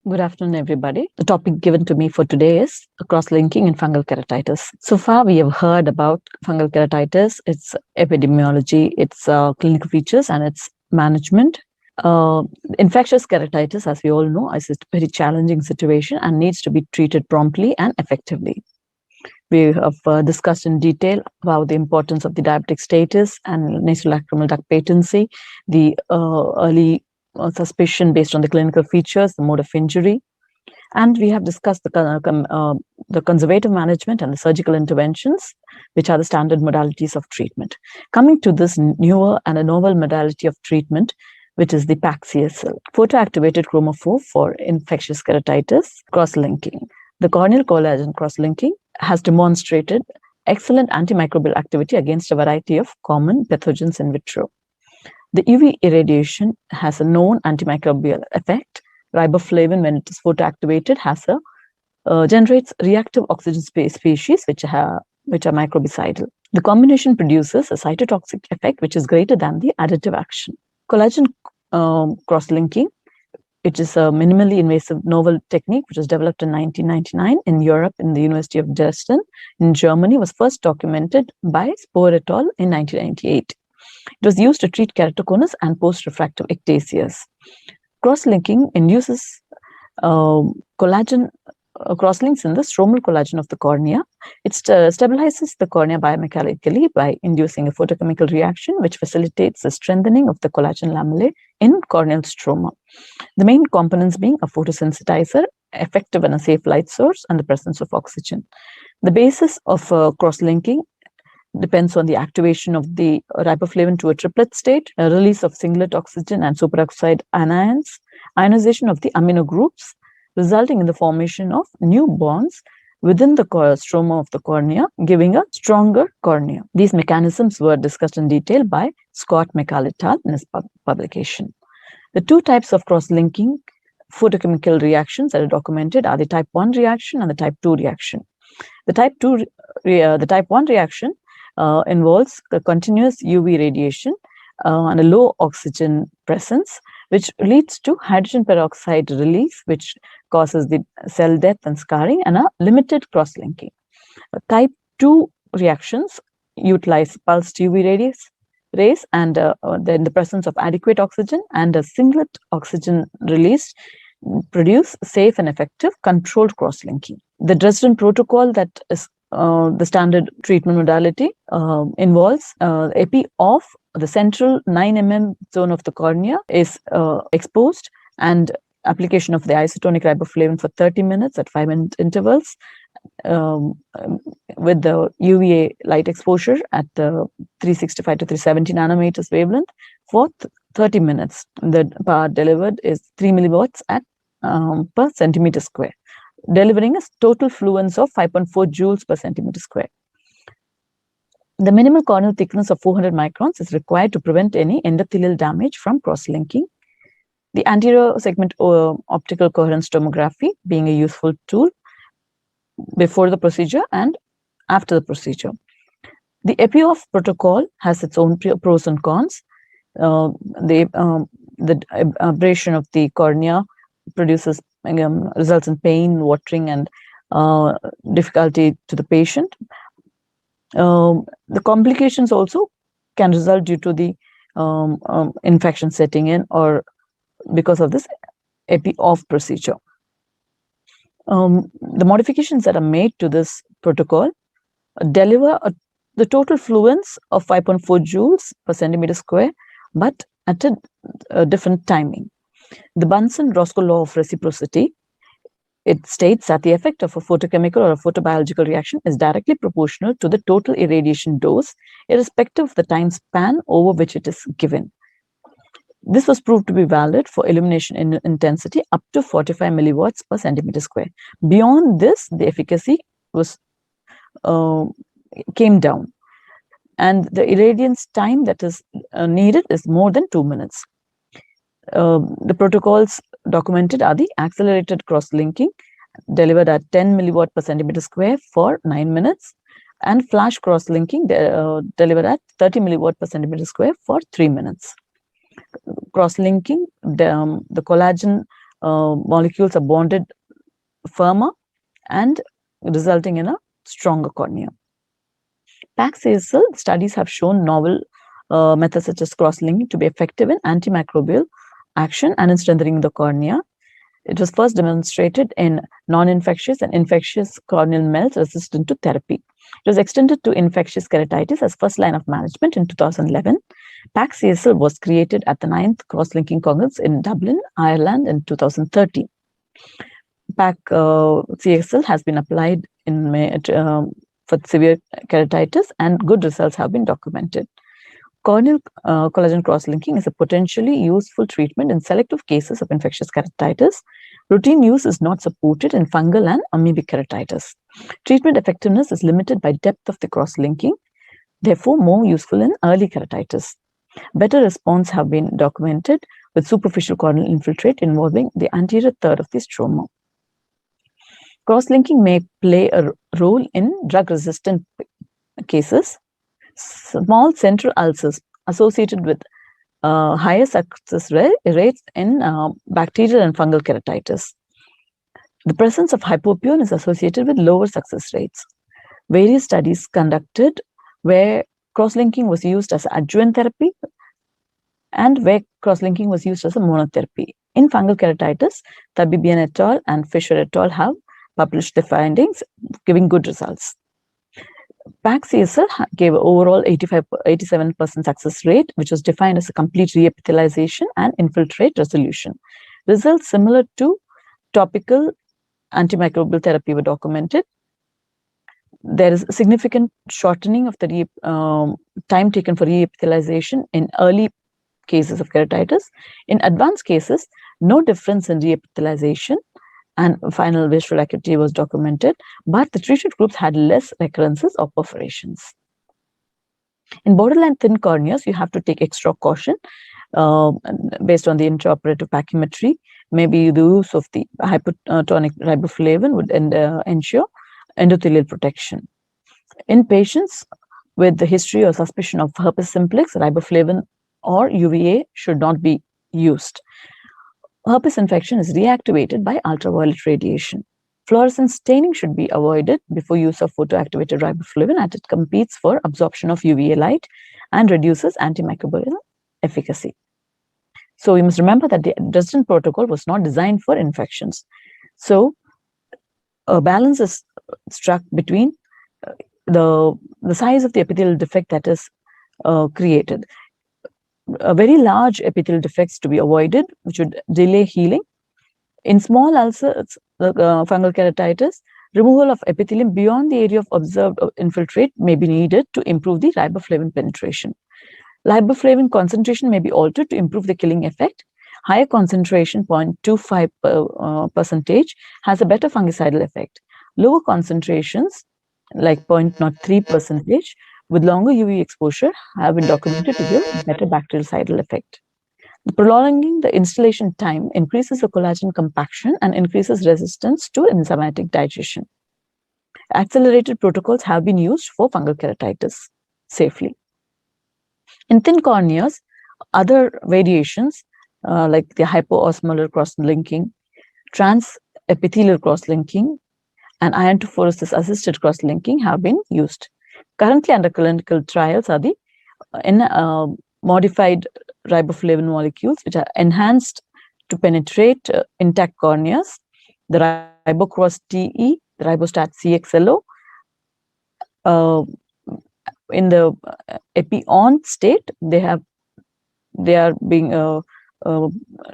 Good afternoon, everybody. The topic given to me for today is cross-linking in fungal keratitis. So far, we have heard about fungal keratitis, its epidemiology, its clinical features, and its management. Infectious keratitis, as we all know, is a very challenging situation and needs to be treated promptly and effectively. We have discussed in detail about the importance of the diabetic status and nasolacrimal duct patency, the early suspicion based on the clinical features, the mode of injury, and we have discussed the conservative management and the surgical interventions, which are the standard modalities of treatment. Coming to this newer and a novel modality of treatment, which is the PAC-CSL, photoactivated chromophore for infectious keratitis cross-linking. The corneal collagen cross-linking has demonstrated excellent antimicrobial activity against a variety of common pathogens in vitro. The UV irradiation has a known antimicrobial effect. Riboflavin, when it is photoactivated, generates reactive oxygen species which are microbicidal. The combination produces a cytotoxic effect which is greater than the additive action. Collagen cross-linking, which is a minimally invasive novel technique which was developed in 1999 in Europe in the University of Dresden in Germany, was first documented by Spohr et al. In 1998. It was used to treat keratoconus and post-refractive ectasias. Cross-linking induces collagen crosslinks in the stromal collagen of the cornea. It stabilizes the cornea biomechanically by inducing a photochemical reaction which facilitates the strengthening of the collagen lamellae in corneal stroma. The main components being a photosensitizer, effective and a safe light source, and the presence of oxygen. The basis of cross-linking depends on the activation of the riboflavin to a triplet state, a release of singlet oxygen and superoxide anions, ionization of the amino groups, resulting in the formation of new bonds within the stroma of the cornea, giving a stronger cornea. These mechanisms were discussed in detail by Scott McCall et al. In his publication. The two types of cross-linking photochemical reactions that are documented are the type 1 reaction and the type 2 reaction. The type 1 reaction involves a continuous UV radiation and a low oxygen presence, which leads to hydrogen peroxide release, which causes the cell death and scarring, and a limited cross-linking. Type 2 reactions utilize pulsed UV rays and then the presence of adequate oxygen and a singlet oxygen release produce safe and effective controlled cross-linking. The Dresden Protocol, that is the standard treatment modality, involves epi of the central 9 mm zone of the cornea is exposed, and application of the isotonic riboflavin for 30 minutes at 5-minute intervals with the UVA light exposure at the 365 to 370 nanometers wavelength for 30 minutes. The power delivered is 3 milliwatts per centimeter square, delivering a total fluence of 5.4 joules per centimeter square. The minimal corneal thickness of 400 microns is required to prevent any endothelial damage from cross-linking. The anterior segment optical coherence tomography being a useful tool before the procedure and after the procedure. The AIOC protocol has its own pros and cons. The abrasion of the cornea produces results in pain, watering, and difficulty to the patient. The complications also can result due to the infection setting in or because of this epi-off procedure. The modifications that are made to this protocol deliver the total fluence of 5.4 joules per centimeter square, but at a different timing. The Bunsen-Roscoe law of reciprocity, it states that the effect of a photochemical or a photobiological reaction is directly proportional to the total irradiation dose, irrespective of the time span over which it is given. This was proved to be valid for illumination intensity up to 45 milliwatts per centimeter square. Beyond this, the efficacy came down, and the irradiance time that is needed is more than 2 minutes. The protocols documented are the accelerated cross-linking, delivered at 10 milliwatt per centimeter square for 9 minutes, and flash cross-linking delivered at 30 milliwatt per centimeter square for 3 minutes. Cross-linking, the collagen molecules are bonded firmer and resulting in a stronger cornea. PAC-CSL studies have shown novel methods such as cross-linking to be effective in antimicrobial action and in strengthening the cornea. It was first demonstrated in non-infectious and infectious corneal melts resistant to therapy. It was extended to infectious keratitis as first line of management in 2011. PAC-CSL was created at the 9th Cross-Linking Congress in Dublin, Ireland in 2013. PAC-CSL has been applied for severe keratitis and good results have been documented. Corneal collagen cross-linking is a potentially useful treatment in selective cases of infectious keratitis. Routine use is not supported in fungal and amoebic keratitis. Treatment effectiveness is limited by depth of the cross-linking, therefore more useful in early keratitis. Better response have been documented with superficial corneal infiltrate involving the anterior third of the stroma. Cross-linking may play a role in drug-resistant cases. Small central ulcers associated with higher success rates in bacterial and fungal keratitis. The presence of hypopyon is associated with lower success rates. Various studies conducted where cross-linking was used as adjuvant therapy and where cross-linking was used as a monotherapy. In fungal keratitis, Tabibian et al. And Fisher et al. Have published their findings, giving good results. PAC-CSL gave overall 87% success rate, which was defined as a complete reepithelialization and infiltrate resolution. Results similar to topical antimicrobial therapy were documented. There is a significant shortening of the time taken for reepithelialization in early cases of keratitis. In advanced cases, no difference in reepithelialization and final visual acuity was documented, but the treated groups had less recurrences or perforations. In borderline thin corneas, you have to take extra caution based on the intraoperative pachymetry. Maybe the use of the hypotonic riboflavin would ensure endothelial protection. In patients with the history or suspicion of herpes simplex, riboflavin or UVA should not be used. Herpes infection is reactivated by ultraviolet radiation. Fluorescent staining should be avoided before use of photoactivated riboflavin as it competes for absorption of UVA light and reduces antimicrobial efficacy. So we must remember that the Dresden Protocol was not designed for infections. So a balance is struck between the size of the epithelial defect that is created. Very large epithelial defects to be avoided, which would delay healing. In small ulcers, fungal keratitis, removal of epithelium beyond the area of observed infiltrate may be needed to improve the riboflavin penetration. Riboflavin concentration may be altered to improve the killing effect. Higher concentration, 0.25%, has a better fungicidal effect. Lower concentrations, like 0.03%, with longer UV exposure have been documented to give better bactericidal effect. Prolonging the installation time increases the collagen compaction and increases resistance to enzymatic digestion. Accelerated protocols have been used for fungal keratitis safely. In thin corneas, other variations like the hypoosmolar cross-linking, trans-epithelial cross-linking, and iontophoresis assisted cross-linking have been used. Currently under clinical trials are the modified riboflavin molecules, which are enhanced to penetrate intact corneas, the ribocross TE, the ribostat CXLO. In the epi-on state, they are being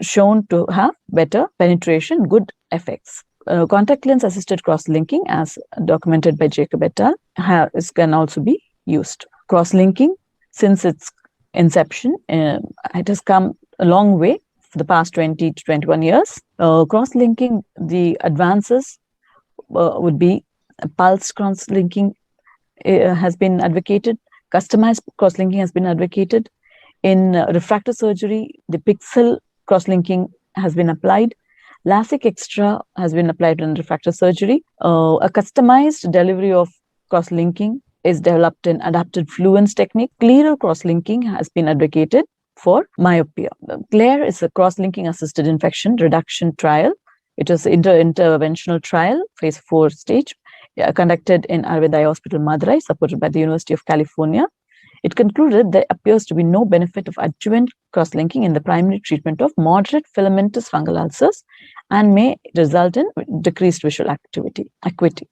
shown to have better penetration, good effects. Contact lens assisted cross-linking, as documented by Jacob et al., can also be used. Cross-linking, since its inception, it has come a long way for the past 20 to 21 years. Cross-linking, the advances would be pulse cross-linking has been advocated, customized cross-linking has been advocated. In refractive surgery, the pixel cross-linking has been applied. LASIK extra has been applied in refractive surgery. A customized delivery of cross-linking is developed in adapted fluence technique. Clearer cross-linking has been advocated for myopia. CLARE is a cross-linking assisted infection reduction trial. It was an interventional trial, phase 4 stage, conducted in Ayurveda Hospital, Madurai, supported by the University of California. It concluded there appears to be no benefit of adjuvant cross-linking in the primary treatment of moderate filamentous fungal ulcers and may result in decreased visual acuity.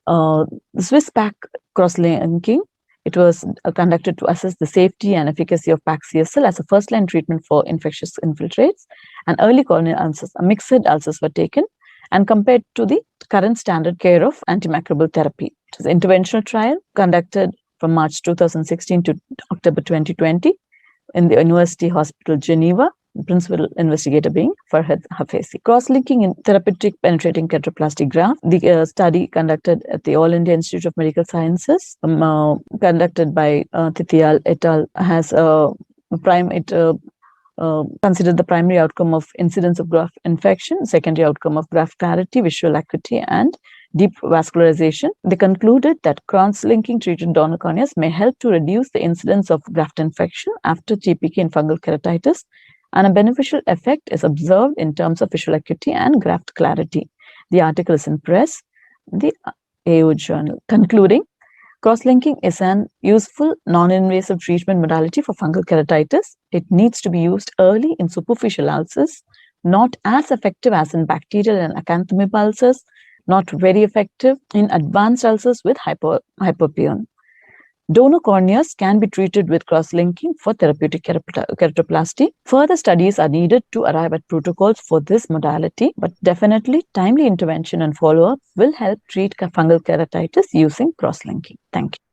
The Swiss PAC cross-linking, it was conducted to assess the safety and efficacy of PAC-CSL as a first-line treatment for infectious infiltrates and early corneal ulcers. Mixed ulcers were taken and compared to the current standard care of antimicrobial therapy. It was an interventional trial conducted from March 2016 to October 2020 in the University Hospital, Geneva, the principal investigator being Farhad Hafezi. Cross-linking in therapeutic penetrating keratoplasty graft. The study conducted at the All India Institute of Medical Sciences, conducted by Tithial et al. Has considered the primary outcome of incidence of graft infection, secondary outcome of graft clarity, visual acuity, and deep vascularization. They concluded that cross-linking treated donor corneas may help to reduce the incidence of graft infection after TPK in fungal keratitis, and a beneficial effect is observed in terms of visual acuity and graft clarity. The article is in press, the AO journal. Concluding, cross-linking is an useful non-invasive treatment modality for fungal keratitis. It needs to be used early in superficial ulcers, not as effective as in bacterial and acanthamoeba ulcers, not very effective in advanced ulcers with hyperpion. Donor corneas can be treated with cross-linking for therapeutic keratoplasty. Further studies are needed to arrive at protocols for this modality, but definitely timely intervention and follow-up will help treat fungal keratitis using cross-linking. Thank you.